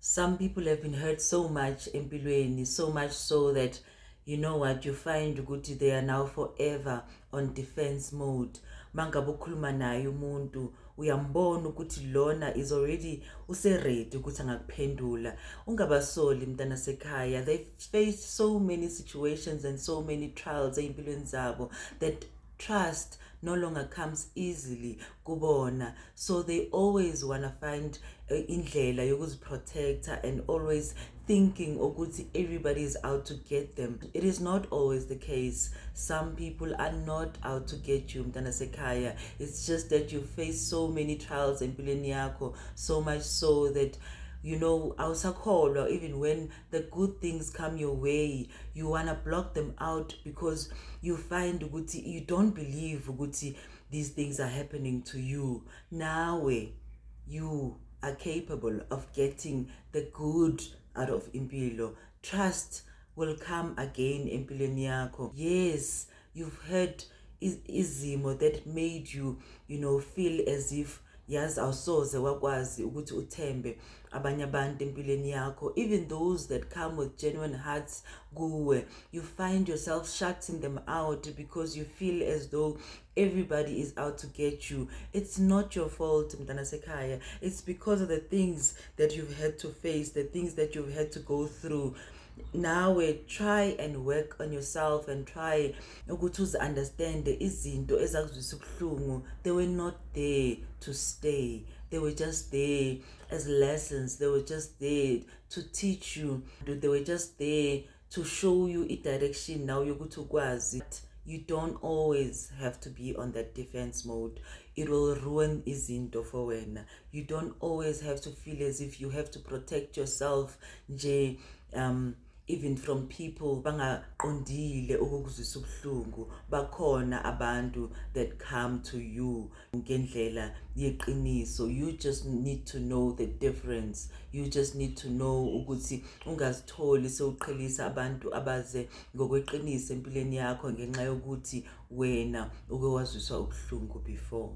Some people have been hurt so much empilweni, so much so that you know what, you find ukuthi they are now forever on defense mode. Mangabe ukhuluma naye umuntu uyambona ukuthi lona is already useready ukuthi angakuphendula. Ungabasoli mntana sekhaya, they faced so many situations and so many trials empilweni zabo that trust no longer comes easily kubona, so they always want to find indlela yokuziprotecta and always thinking ukuthi everybody is out to get them. It is not always the case. Some people are not out to get you mntana sekhaya. It's just that you face so many trials empilweni yakho, so much so that you know, awusakholwa even when the good things come your way, you wanna block them out because you find ukuthi you don't believe ukuthi these things are happening to you. Nawe, you are capable of getting the good out of impilo. Trust will come again empilweni yakho. Yes, you've heard izimo that made you, you know, feel as if yazi awusoze wakwazi ukuthi uthembe abanye abantu empilweni yakho, even those that come with genuine hearts kuwe. You find yourself shutting them out because you feel as though everybody is out to get you. It's not your fault mntana sekhaya. It's because of the things that you've had to face, the things that you've had to go through. Now try and work on yourself and try ukuthi understand izinto ezakuzwisa ubuhlungu. They were not there to stay. They were just there as lessons. They were just there to teach you. They were just there to show you a direction now yokuthi ukwazi. You don't always have to be on that defense mode. It will ruin izinto for wena. You don't always have to feel as if you have to protect yourself nje even from people bangaqondile ukukuzwisa ubuhlungu. Bakhona abantu that come to you ngendlela yeqiniso. You just need to know the difference. You just need to know ukuthi ungazitholi sewuqhelisa abantu abaze ngokweqiniso empilweni yakho ngenxa yokuthi wena uke wazwiswa ubuhlungu before.